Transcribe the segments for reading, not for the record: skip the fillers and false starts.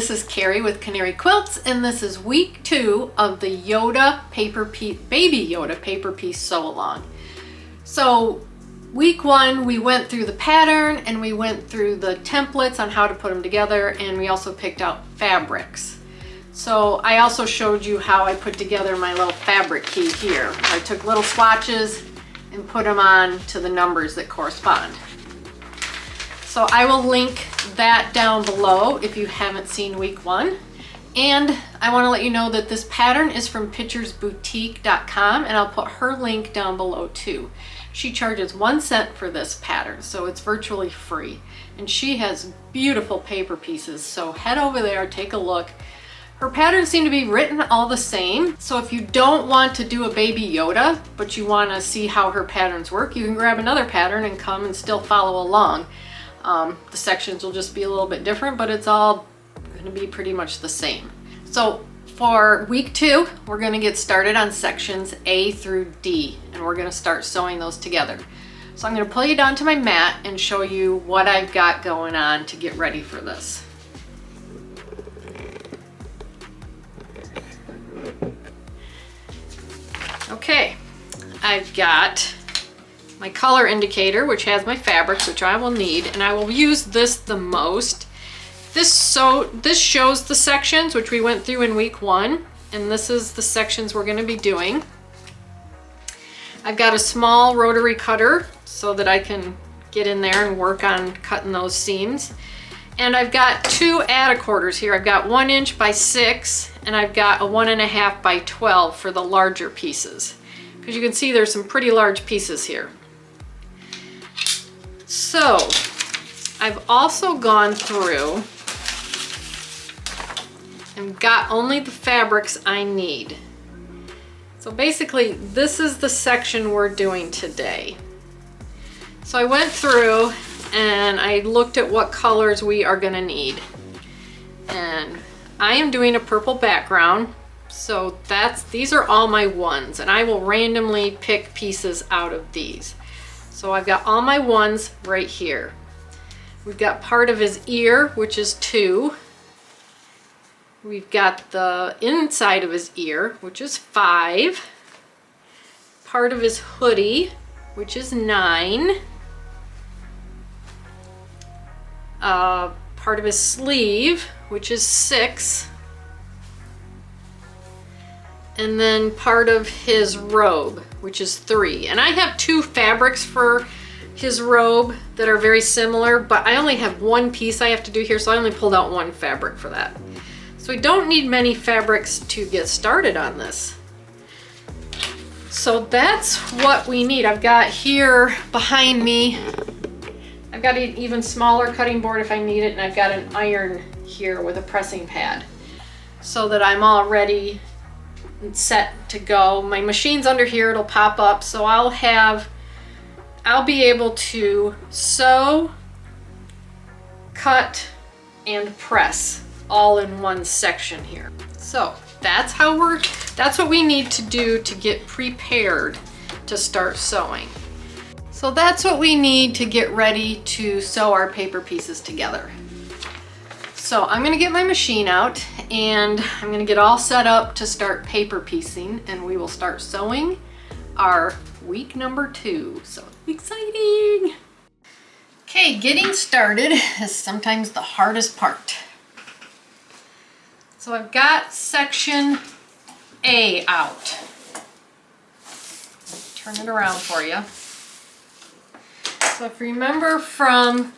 this is Carrie with Canary Quilts, and this is week 2 of the Yoda paper piece, Baby Yoda paper piece sew along. So week 1 we went through the pattern and we went through the templates on how to put them together, and we also picked out fabrics. So I also showed you how I put together my little fabric key here. I took little swatches and put them on to the numbers that correspond. So I will link that down below if you haven't seen week 1. And I want to let you know that this pattern is from picturesboutique.com, and I'll put her link down below too. She charges 1 cent for this pattern, so it's virtually free. And she has beautiful paper pieces, so head over there, take a look. Her patterns seem to be written all the same, so if you don't want to do a Baby Yoda, but you want to see how her patterns work, you can grab another pattern and come and still follow along. The sections will just be a little bit different, but it's all going to be pretty much the same. So for week 2, we're going to get started on sections A through D, and we're going to start sewing those together. So I'm going to pull you down to my mat and show you what I've got going on to get ready for this. Okay, I've got my color indicator, which has my fabrics, which I will need, and I will use this the most. This shows the sections which we went through in week 1, and this is the sections we're going to be doing. I've got a small rotary cutter so that I can get in there and work on cutting those seams. And I've got 2 add-a-quarters here. I've got 1 inch by 6, and I've got a 1.5 by 12 for the larger pieces. Because you can see there's some pretty large pieces here. So I've also gone through and got only the fabrics I need. So basically this is the section we're doing today. So I went through and I looked at what colors we are going to need, and I am doing a purple background, so these are all my ones, and I will randomly pick pieces out of these. So I've got all my ones right here. We've got part of his ear, which is 2. We've got the inside of his ear, which is 5. Part of his hoodie, which is 9. Part of his sleeve, which is 6. And then part of his robe, which is 3. And I have 2 fabrics for his robe that are very similar, but I only have 1 piece I have to do here, so I only pulled out 1 fabric for that. So we don't need many fabrics to get started on this. So that's what we need. I've got here behind me, I've got an even smaller cutting board if I need it, and I've got an iron here with a pressing pad so that I'm all ready and set to go. My machine's under here, it'll pop up, so I'll be able to sew, cut, and press all in one section here. So that's what we need to do to get prepared to start sewing. So that's what we need to get ready to sew our paper pieces together. So I'm going to get my machine out, and I'm going to get all set up to start paper piecing, and we will start sewing our week number 2. So exciting! Okay, getting started is sometimes the hardest part. So I've got section A out. Turn it around for you. So if you remember from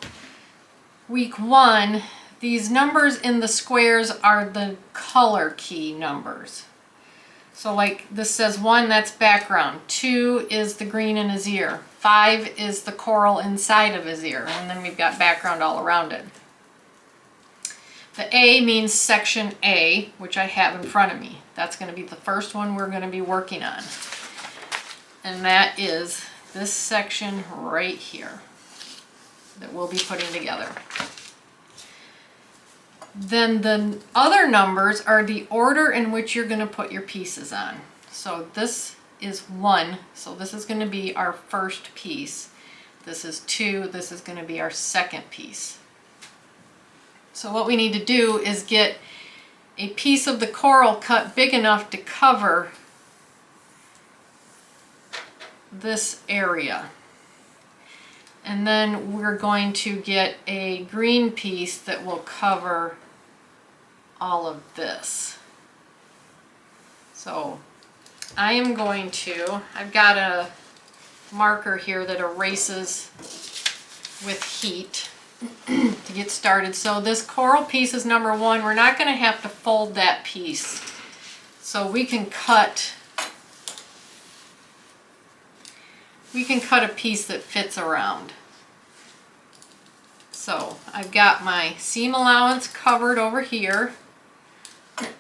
week 1, these numbers in the squares are the color key numbers. So like this says 1, that's background. 2 is the green in his ear. 5 is the coral inside of his ear. And then we've got background all around it. The A means section A, which I have in front of me. That's going to be the first one we're going to be working on. And that is this section right here that we'll be putting together. Then the other numbers are the order in which you're going to put your pieces on. So this is 1, so this is going to be our first piece. This is 2, this is going to be our second piece. So what we need to do is get a piece of the coral cut big enough to cover this area. And then we're going to get a green piece that will cover all of this. So I am going to, I've got a marker here that erases with heat to get started. So this coral piece is number one. We're not going to have to fold that piece. So we can cut a piece that fits around. So I've got my seam allowance covered over here.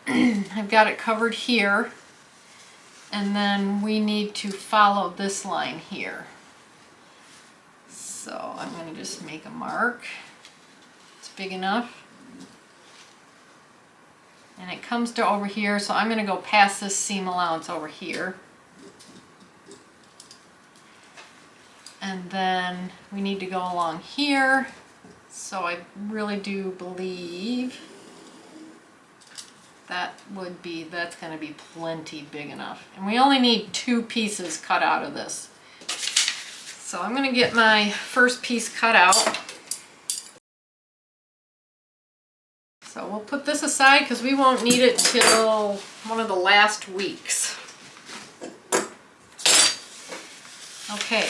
I've got it covered here. And then we need to follow this line here. So I'm going to just make a mark. It's big enough. And it comes to over here, so I'm going to go past this seam allowance over here. And then we need to go along here. So I really do believe that's going to be plenty big enough. And we only need 2 pieces cut out of this. So I'm going to get my first piece cut out. So we'll put this aside because we won't need it till one of the last weeks. Okay,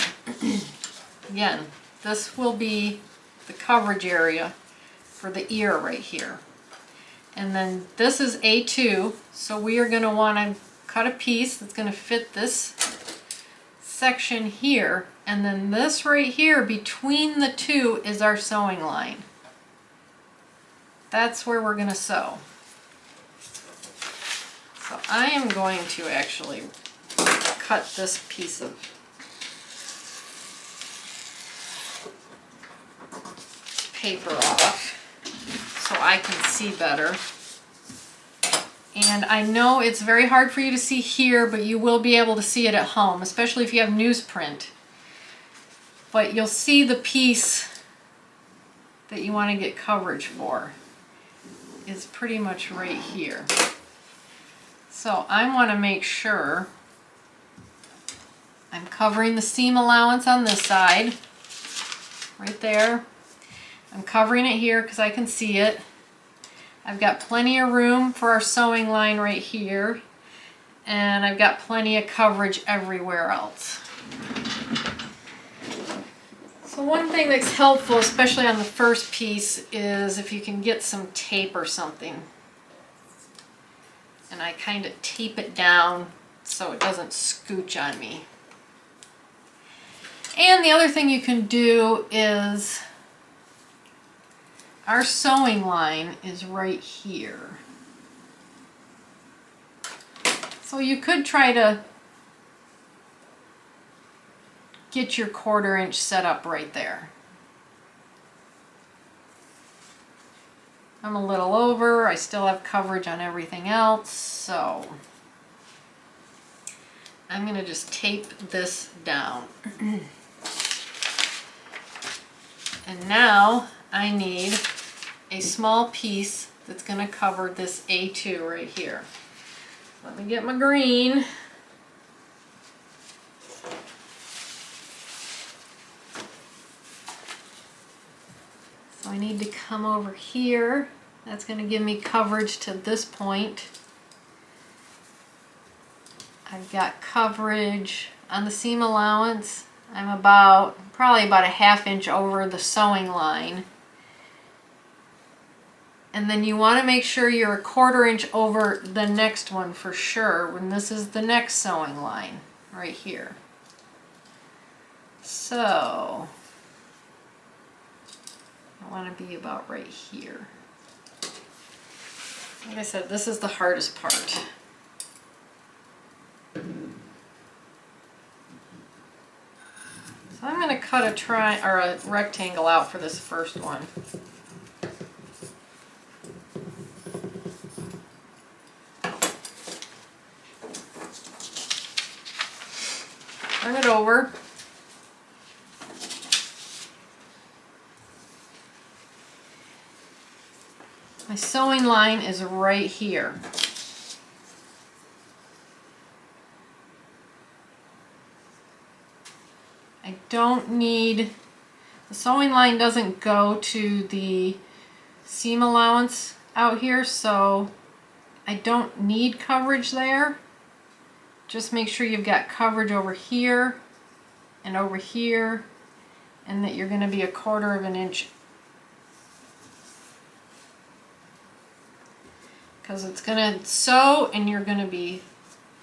again, this will be the coverage area for the ear right here. And then this is A2, so we are going to want to cut a piece that's going to fit this section here, and then this right here between the two is our sewing line. That's where we're going to sew. So I am going to actually cut this piece of paper off so I can see better. And I know it's very hard for you to see here, but you will be able to see it at home, especially if you have newsprint. But you'll see the piece that you want to get coverage for is pretty much right here. So I want to make sure I'm covering the seam allowance on this side, right there. I'm covering it here because I can see it. I've got plenty of room for our sewing line right here, and I've got plenty of coverage everywhere else. So one thing that's helpful, especially on the first piece, is if you can get some tape or something. And I kind of tape it down so it doesn't scooch on me. And the other thing you can do is, our sewing line is right here. So you could try to get your 1/4 inch set up right there. I'm a little over, I still have coverage on everything else, so I'm going to just tape this down. And now I need a small piece that's going to cover this A2 right here. Let me get my green. So I need to come over here. That's going to give me coverage to this point. I've got coverage on the seam allowance. I'm probably about a 1/2 inch over the sewing line. And then you want to make sure you're a 1/4 inch over the next one for sure, when this is the next sewing line right here. So I want to be about right here. Like I said, this is the hardest part. So I'm going to cut a rectangle out for this first one. Turn it over. My sewing line is right here. I don't need, the sewing line doesn't go to the seam allowance out here, so I don't need coverage there. Just make sure you've got coverage over here and over here, and that you're going to be 1/4 of an inch, because it's going to sew and you're going to be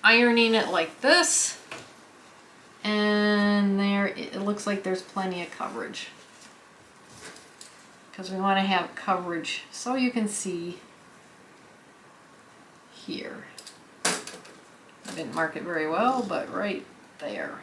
ironing it like this. And there, it looks like there's plenty of coverage, because we want to have coverage so you can see here. I didn't mark it very well, but right there.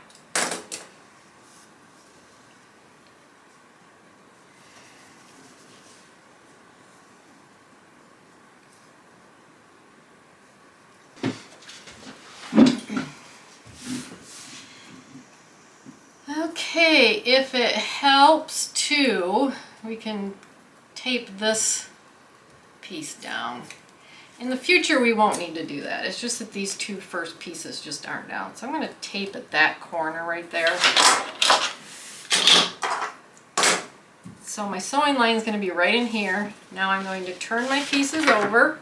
Okay, if it helps too, we can tape this piece down. In the future we won't need to do that. It's just that these two first pieces just aren't down. So I'm going to tape at that corner right there. So my sewing line is going to be right in here. Now I'm going to turn my pieces over.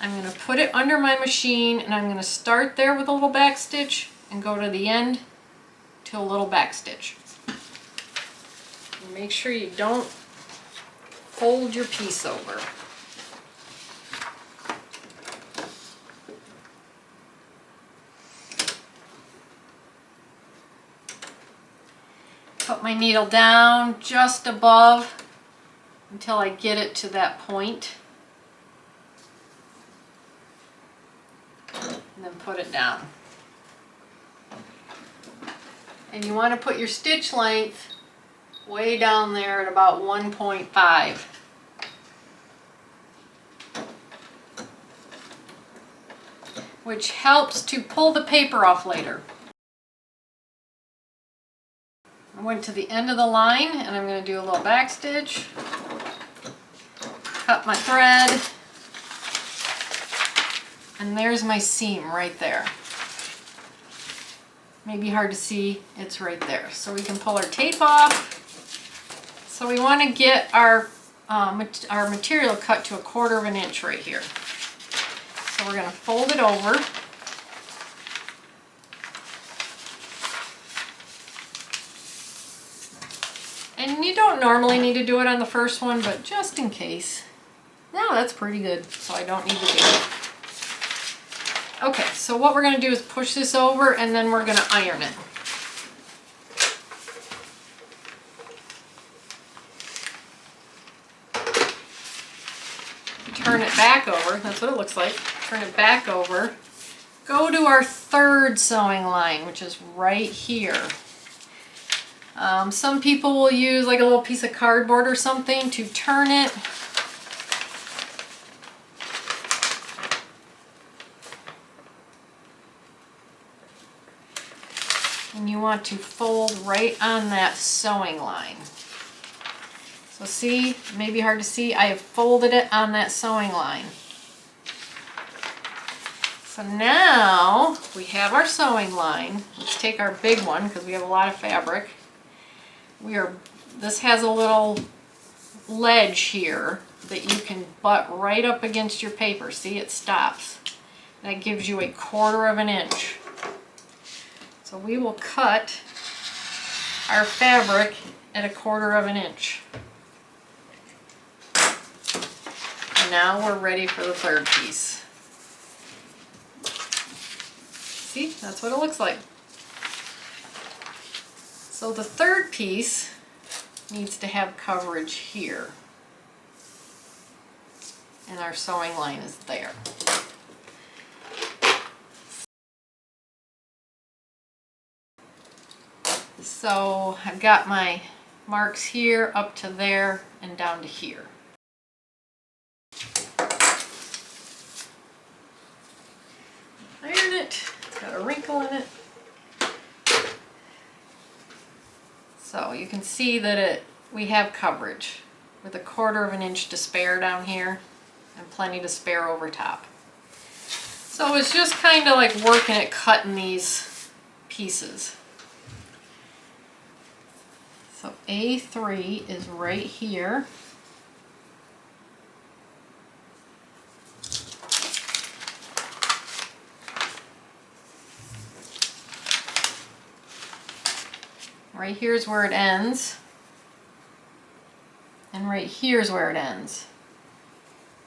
I'm going to put it under my machine, and I'm going to start there with a little back stitch and go to the end to a little back stitch. And make sure you don't fold your piece over. Put my needle down just above until I get it to that point. And then put it down. And you want to put your stitch length way down there at about 1.5. Which helps to pull the paper off later. I went to the end of the line and I'm going to do a little back stitch. Cut my thread. And there's my seam right there. Maybe hard to see, it's right there. So we can pull our tape off. So we want to get our material cut to 1/4 of an inch right here. So we're going to fold it over. And you don't normally need to do it on the first one, but just in case. No, that's pretty good, so I don't need to do it. Okay, so what we're going to do is push this over, and then we're going to iron it. Turn it back over, that's what it looks like. Turn it back over. Go to our third sewing line, which is right here. Some people will use like a little piece of cardboard or something to turn it. And you want to fold right on that sewing line. So see, maybe hard to see, I have folded it on that sewing line. So now we have our sewing line. Let's take our big one because we have a lot of fabric. This has a little ledge here that you can butt right up against your paper. See, it stops. That gives you 1/4 of an inch. So we will cut our fabric at 1/4 of an inch. And now we're ready for the third piece. See, that's what it looks like. So the third piece needs to have coverage here. And our sewing line is there. So I've got my marks here up to there and down to here. Iron it. It's got a wrinkle in it. So you can see that we have coverage. with 1/4 of an inch to spare down here and plenty to spare over top. So it's just kind of like working at cutting these pieces. So A3 is right here. Right here's where it ends. And right here's where it ends.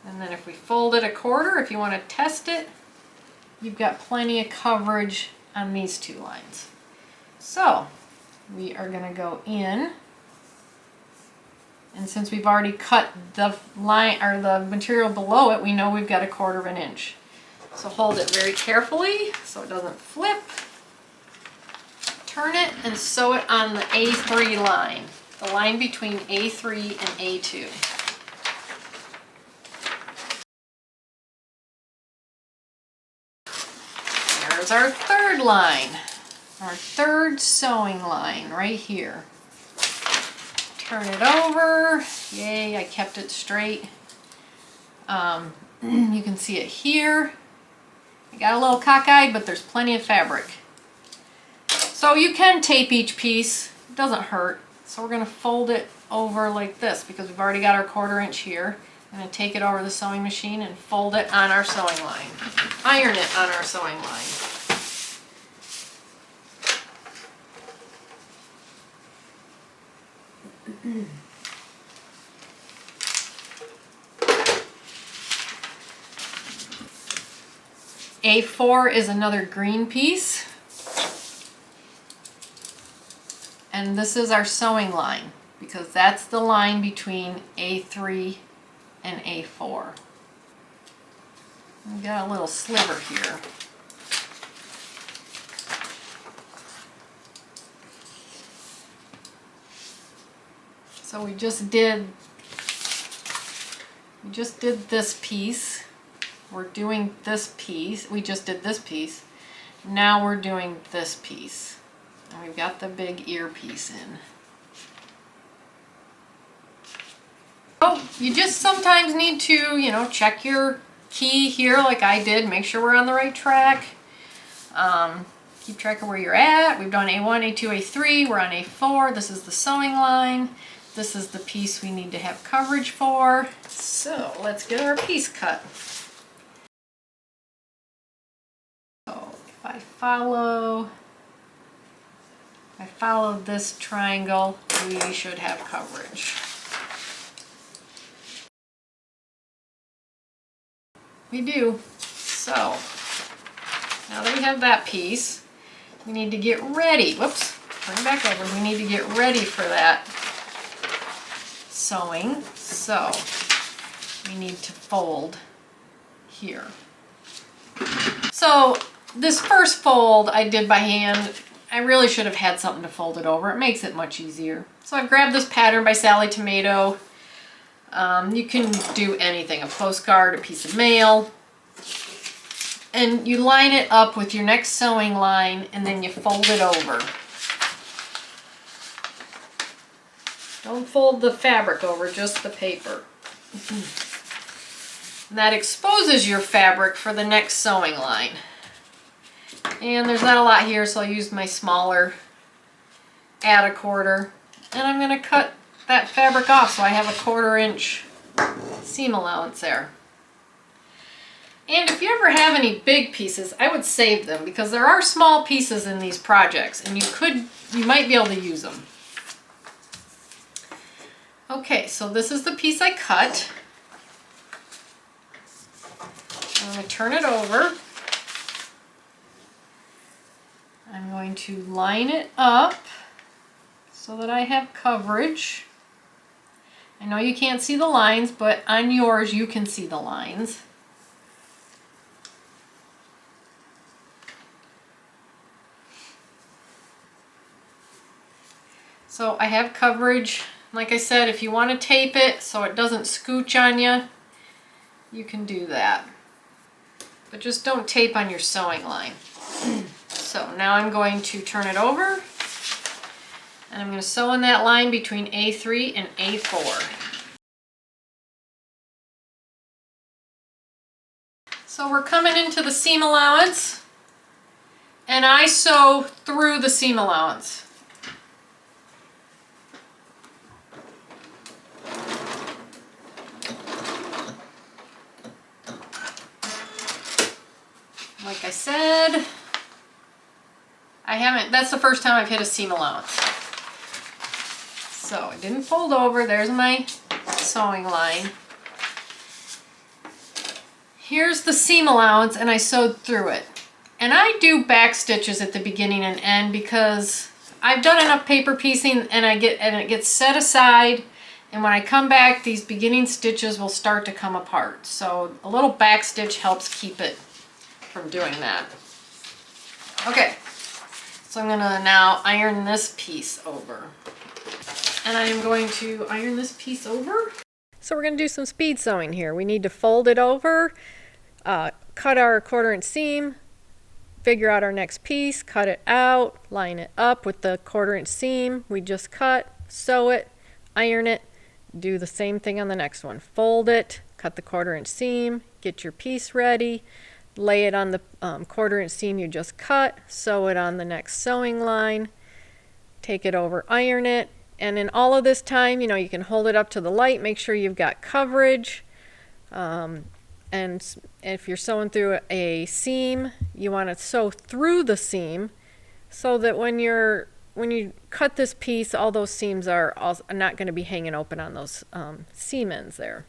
And then if we fold it 1/4, if you want to test it, you've got plenty of coverage on these 2 lines. So we are going to go in, and since we've already cut the line or the material below it, we know we've got 1/4 of an inch. So hold it very carefully so it doesn't flip. Turn it and sew it on the A3 line, the line between A3 and A2. There's our 3rd line, our 3rd sewing line right here. Turn it over. Yay, I kept it straight. You can see it here. I got a little cockeyed, but there's plenty of fabric. So you can tape each piece, it doesn't hurt. So we're going to fold it over like this because we've already got our 1/4 inch here. I'm going to take it over the sewing machine and fold it on our sewing line. Iron it on our sewing line. A4 is another green piece. And this is our sewing line because that's the line between A3 and A4. We got a little sliver here. So we just did this piece. We're doing this piece. We just did this piece. Now we're doing this piece. And we've got the big ear piece in. Oh, you just sometimes need to, check your key here like I did. Make sure we're on the right track. Keep track of where you're at. We've done A1, A2, A3. We're on A4. This is the sewing line. This is the piece we need to have coverage for. So let's get our piece cut. So if I follow this triangle, we should have coverage. We do. So now that we have that piece, we need to get ready. Whoops, bring it back over. We need to get ready for that sewing. So we need to fold here. So this first fold I did by hand. I really should have had something to fold it over. It makes it much easier. So I grabbed this pattern by Sally Tomato. You can do anything, a postcard, a piece of mail. And you line it up with your next sewing line and then you fold it over. Don't fold the fabric over, just the paper. And that exposes your fabric for the next sewing line. And there's not a lot here, so I'll use my smaller, add 1/4. And I'm going to cut that fabric off so I have a 1/4 inch seam allowance there. And if you ever have any big pieces, I would save them because there are small pieces in these projects and you might be able to use them. Okay, so this is the piece I cut. I'm going to turn it over. I'm going to line it up so that I have coverage. I know you can't see the lines, but on yours you can see the lines. So I have coverage. Like I said, if you want to tape it so it doesn't scooch on you, you can do that. But just don't tape on your sewing line. So now I'm going to turn it over and I'm going to sew in that line between A3 and A4. So we're coming into the seam allowance, and I sew through the seam allowance. Like I said, that's the first time I've hit a seam allowance. So it didn't fold over. There's my sewing line. Here's the seam allowance, and I sewed through it. And I do back stitches at the beginning and end because I've done enough paper piecing, and it gets set aside, and when I come back, these beginning stitches will start to come apart. So a little back stitch helps keep it from doing that. Okay, so I'm gonna now iron this piece over. And I am going to iron this piece over. So we're gonna do some speed sewing here. We need to fold it over, cut our 1/4 inch seam, figure out our next piece, cut it out, line it up with the 1/4 inch seam we just cut, sew it, iron it, do the same thing on the next one. Fold it, cut the 1/4 inch seam, get your piece ready, lay it on the 1/4 inch seam you just cut, sew it on the next sewing line, take it over, iron it, and in all of this time, you know, you can hold it up to the light, make sure you've got coverage, and if you're sewing through a seam, you want to sew through the seam so that when you cut this piece, all those seams are not going to be hanging open on those seam ends there.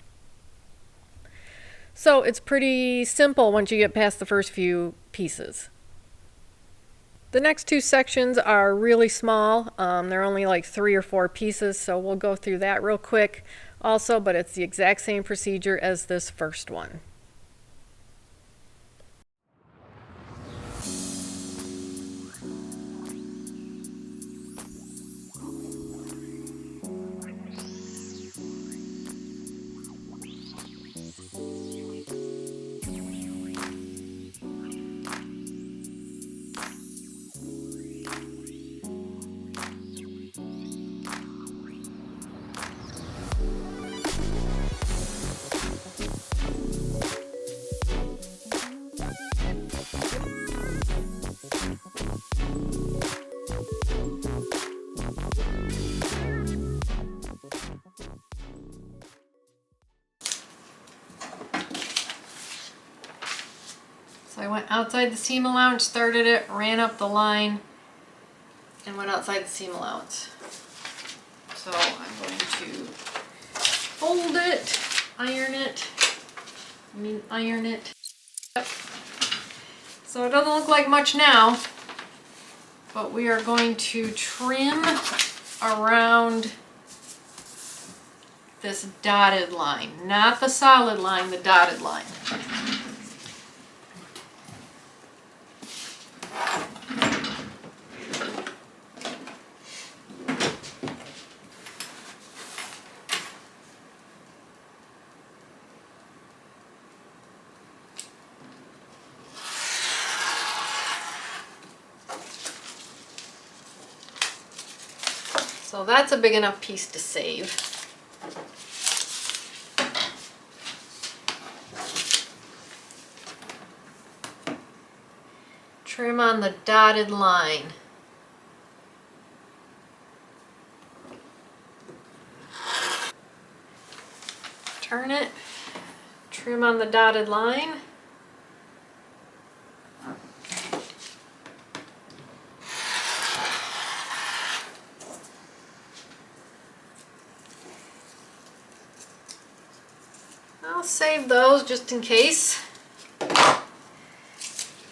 So it's pretty simple once you get past the first few pieces. The next two sections are really small. They're only like 3 or 4 pieces, so we'll go through that real quick also, but it's the exact same procedure as this first one. So I went outside the seam allowance, started it, ran up the line, and went outside the seam allowance. So I'm going to fold it, iron it, Yep. So it doesn't look like much now, but we are going to trim around this dotted line, not the solid line, the dotted line. So that's a big enough piece to save. Trim on the dotted line. Turn it, trim on the dotted line. I'll save those just in case.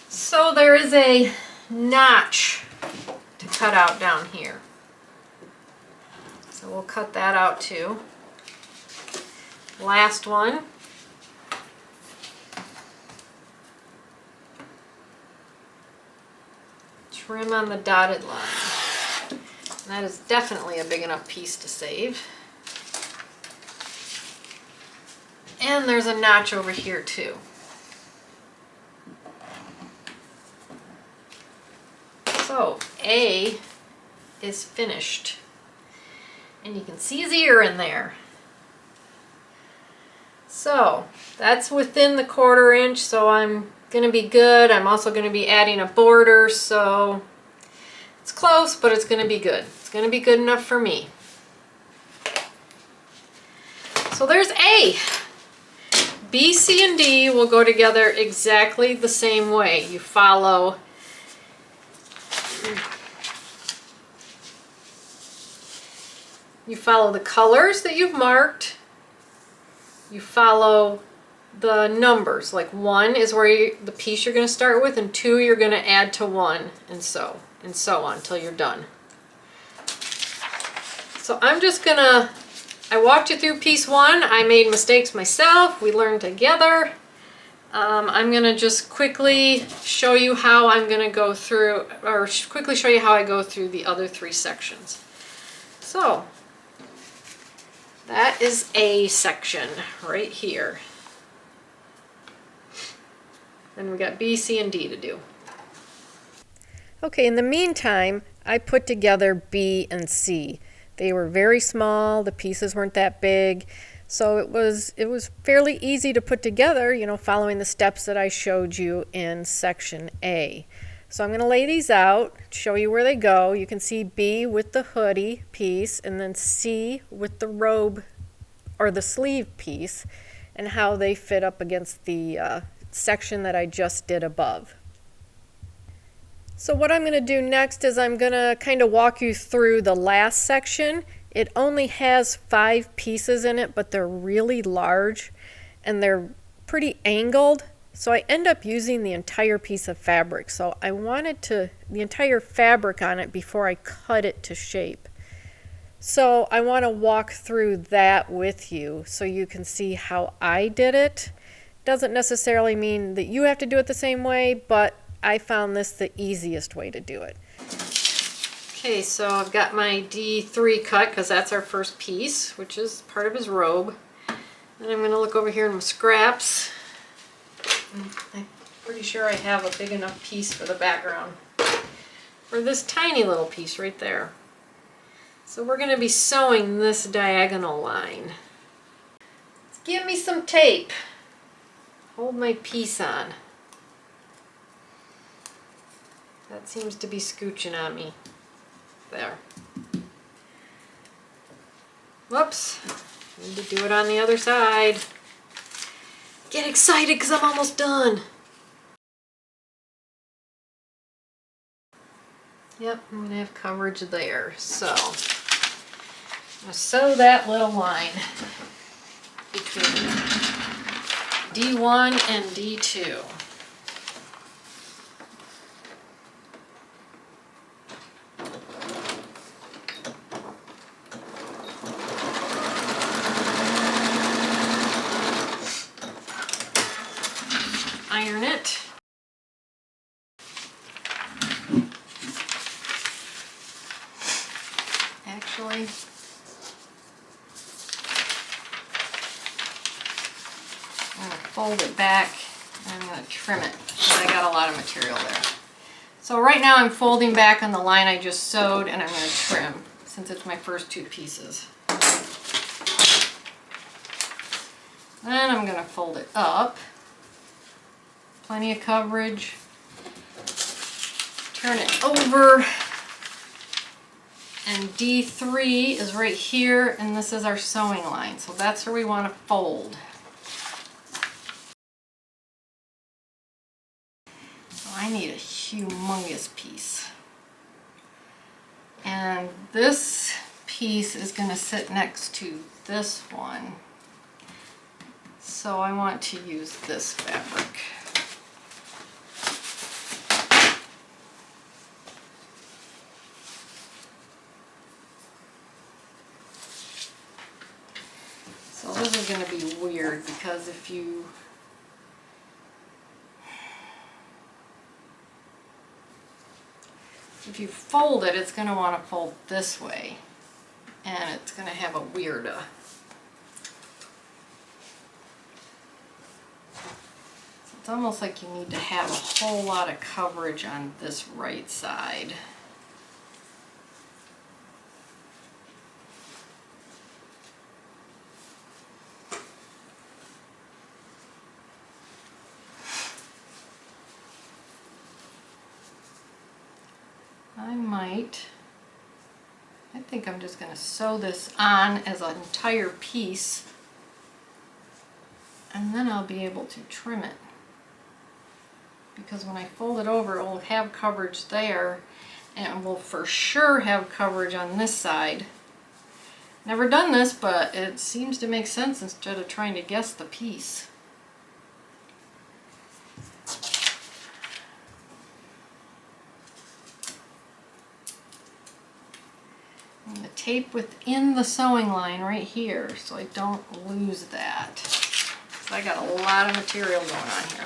So there is a notch to cut out down here. So we'll cut that out too. Last one. Trim on the dotted line. And that is definitely a big enough piece to save. And there's a notch over here too. So A is finished. And you can see his ear in there. So that's within the 1/4 inch, so I'm gonna be good. I'm also gonna be adding a border, so it's close, but it's gonna be good. It's gonna be good enough for me. So there's A. B, C, and D will go together exactly the same way. You follow the colors that you've marked. You follow the numbers. Like 1 is where the piece you're going to start with, and 2 you're going to add to 1, and so on until you're done. So I'm just gonna, I walked you through piece 1. I made mistakes myself. We learned together. I'm gonna just quickly show you how I'm gonna go through, or quickly show you how I go through the other 3 sections. So that is A section right here. Then we got B, C, and D to do. Okay, in the meantime, I put together B and C. They were very small, the pieces weren't that big, so it was fairly easy to put together, you know, following the steps that I showed you in section A. So I'm going to lay these out, show you where they go. You can see B with the hoodie piece, and then C with the robe or the sleeve piece, and how they fit up against the section that I just did above. So what I'm going to do next is I'm going to kind of walk you through the last section. It only has 5 pieces in it, but they're really large and they're pretty angled. So I end up using the entire piece of fabric. So I wanted the entire fabric on it before I cut it to shape. So I want to walk through that with you so you can see how I did it. Doesn't necessarily mean that you have to do it the same way, but I found this the easiest way to do it. Okay, so I've got my D3 cut because that's our first piece, which is part of his robe. And I'm going to look over here in my scraps. I'm pretty sure I have a big enough piece for the background for this tiny little piece right there. So we're going to be sewing this diagonal line. Let's give me some tape. Hold my piece on. That seems to be scooching on me. There. Whoops. Need to do it on the other side. Get excited because I'm almost done. Yep, I'm going to have coverage there. So, I'm going to sew that little line between D1 and D2. Iron it. Actually, I'm going to fold it back and I'm going to trim it because I got a lot of material there. So right now I'm folding back on the line I just sewed, and I'm going to trim since it's my first 2 pieces. Then I'm going to fold it up. Plenty of coverage. Turn it over. And D3 is right here, and this is our sewing line. So that's where we want to fold. So I need a humongous piece. And this piece is going to sit next to this one. So I want to use this fabric. So this is going to be weird because if you fold it, it's going to want to fold this way, and it's going to have a weird it's almost like you need to have a whole lot of coverage on this right side. I think I'm just going to sew this on as an entire piece, and then I'll be able to trim it. Because when I fold it over, it will have coverage there, and it will for sure have coverage on this side. Never done this, but it seems to make sense instead of trying to guess the piece. I'm going to tape within the sewing line right here so I don't lose that. So I got a lot of material going on here.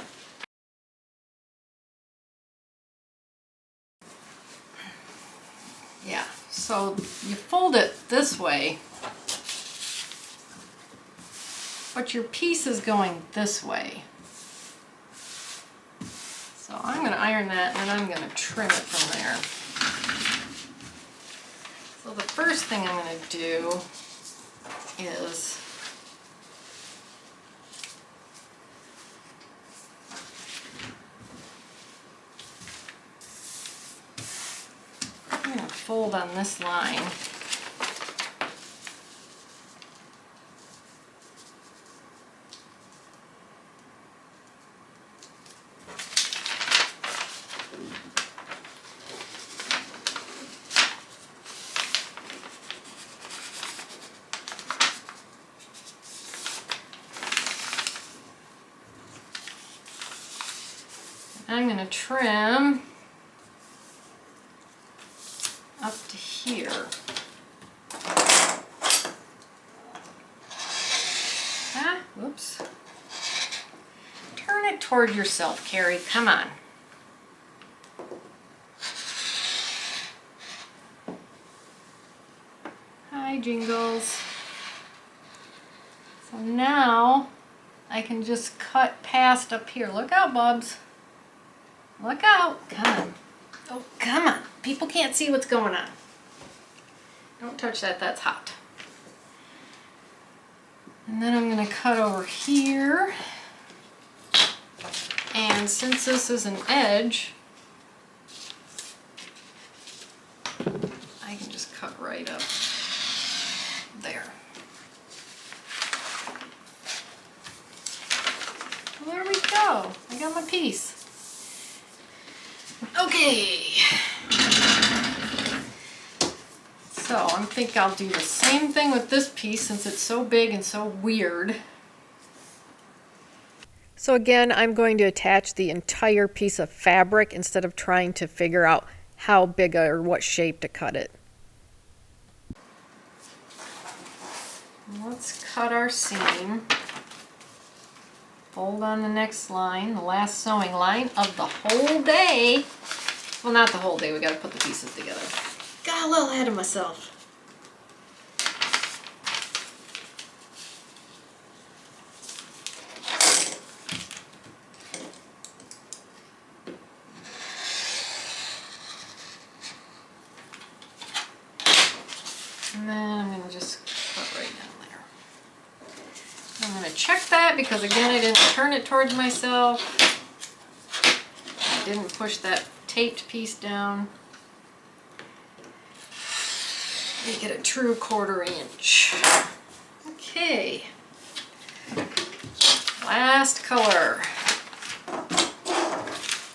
Yeah, so you fold it this way, but your piece is going this way. So I'm going to iron that, and then I'm going to trim it from there. So the first thing I'm going to do is I'm going to fold on this line. I'm going to trim up to here. Ah, whoops. Turn it toward yourself, Carrie. Come on. Hi, Jingles. So now I can just cut past up here. Look out, Bubs. Look out. Come on. Oh, come on. People can't see what's going on. Don't touch that. That's hot. And then I'm going to cut over here. And since this is an edge, I can just cut right up there. Well, there we go. I got my piece. Okay. So I think I'll do the same thing with this piece since it's so big and so weird. So again, I'm going to attach the entire piece of fabric instead of trying to figure out how big or what shape to cut it. Let's cut our seam. Fold on the next line, the last sewing line of the whole day. Well, not the whole day, we got to put the pieces together. Got a little ahead of myself. And then I'm going to just cut right down there. I'm going to check that because again I didn't turn it towards myself. I didn't push that taped piece down. Make it a true 1/4 inch. Okay. Last color.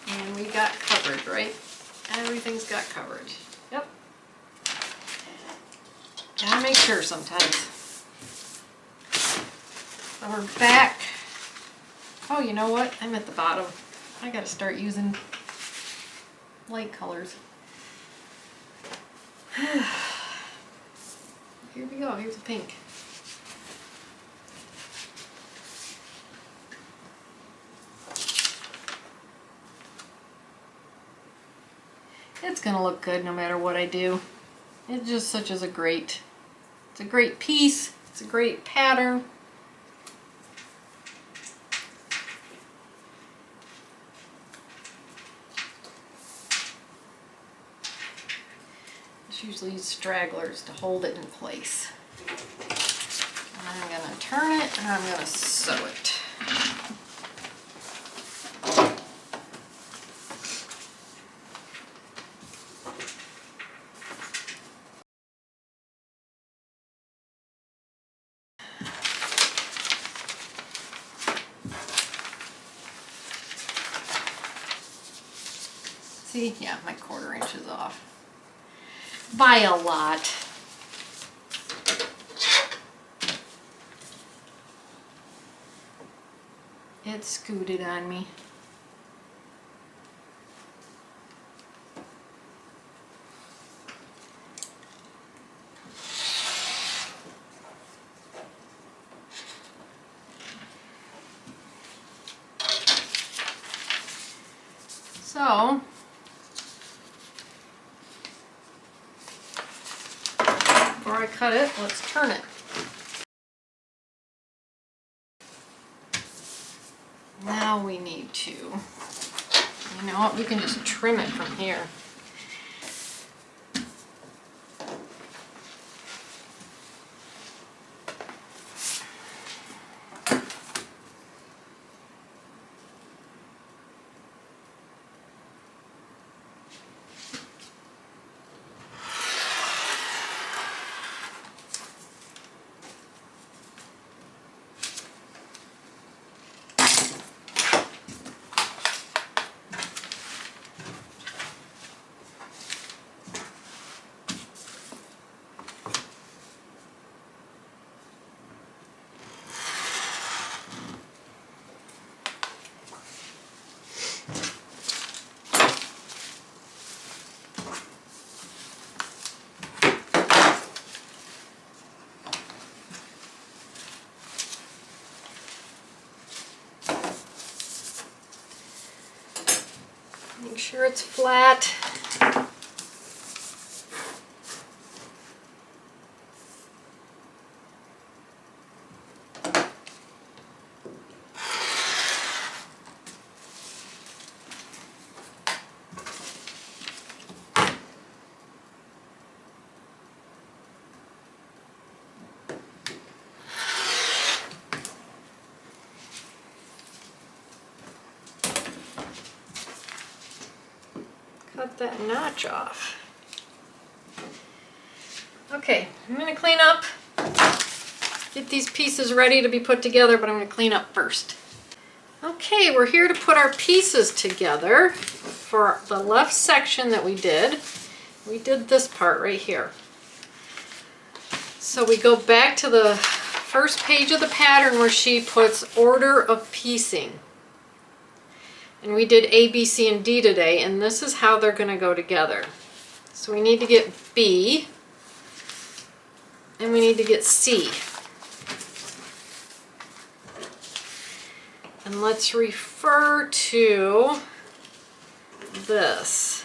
And we got coverage, right? Everything's got coverage. Yep. Gotta make sure sometimes. So we're back. Oh, you know what? I'm at the bottom. I gotta start using light colors. Here we go. Here's the pink. It's gonna look good no matter what I do. It's just such as it's a great piece. It's a great pattern. Just usually use stragglers to hold it in place. And I'm gonna turn it and I'm gonna sew it. See, yeah, my 1/4 inch is off. By a lot. It scooted on me. So, before I cut it, let's turn it. Now we need to, you know what, we can just trim it from here. Make sure it's flat. Cut that notch off. Okay, I'm going to clean up, get these pieces ready to be put together, but I'm going to clean up first. Okay, we're here to put our pieces together for the left section that we did. We did this part right here. So we go back to the first page of the pattern where she puts order of piecing. And we did A, B, C, and D today, and this is how they're going to go together. So we need to get B, and we need to get C. And let's refer to this.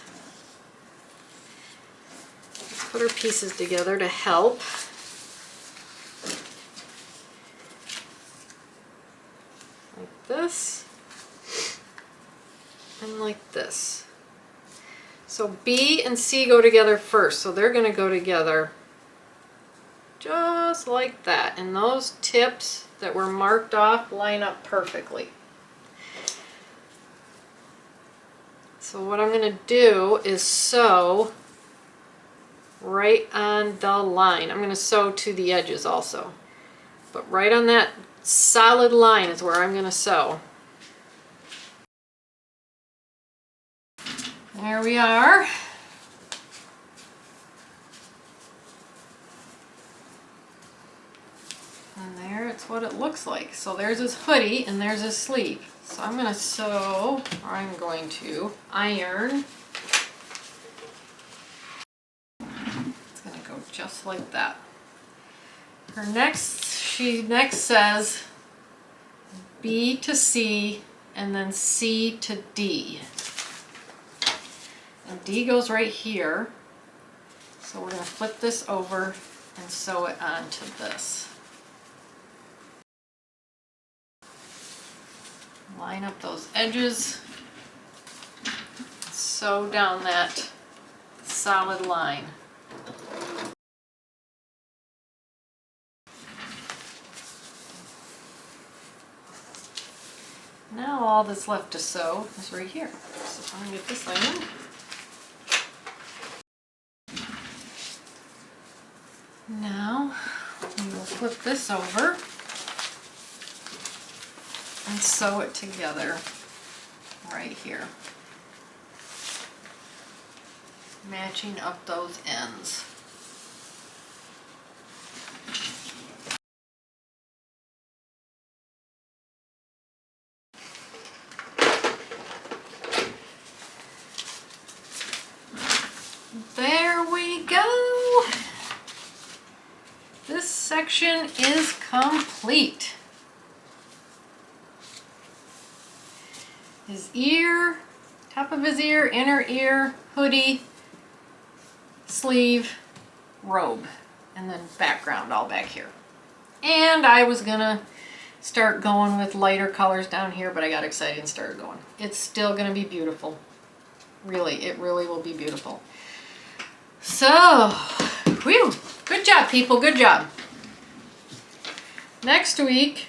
Let's put our pieces together to help. Like this. And like this. So B and C go together first, so they're going to go together just like that. And those tips that were marked off line up perfectly. So what I'm going to do is sew right on the line. I'm going to sew to the edges also. But right on that solid line is where I'm going to sew. There we are. And there it's what it looks like. So there's his hoodie and there's his sleeve. So I'm going to sew, or I'm going to iron. It's going to go just like that. She next says B to C and then C to D. And D goes right here, so we're going to flip this over and sew it onto this. Line up those edges, sew down that solid line. Now all that's left to sew is right here. So I'm going to get this iron. Now we will flip this over and sew it together right here. matching up those ends. There we go. This section is complete. His ear, top of his ear, inner ear, hoodie, sleeve, robe, and then background all back here. And I was gonna start going with lighter colors down here, but I got excited and started going. It's still gonna be beautiful. Really, it really will be beautiful. So, whew, good job, people, good job. Next week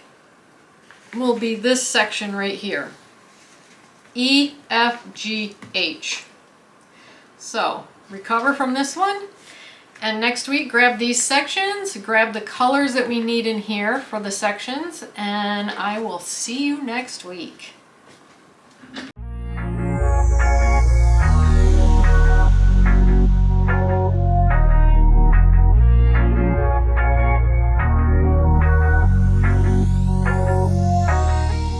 will be this section right here. E, F, G, H. So, recover from this one. And next week, grab these sections, grab the colors that we need in here for the sections, and I will see you next week.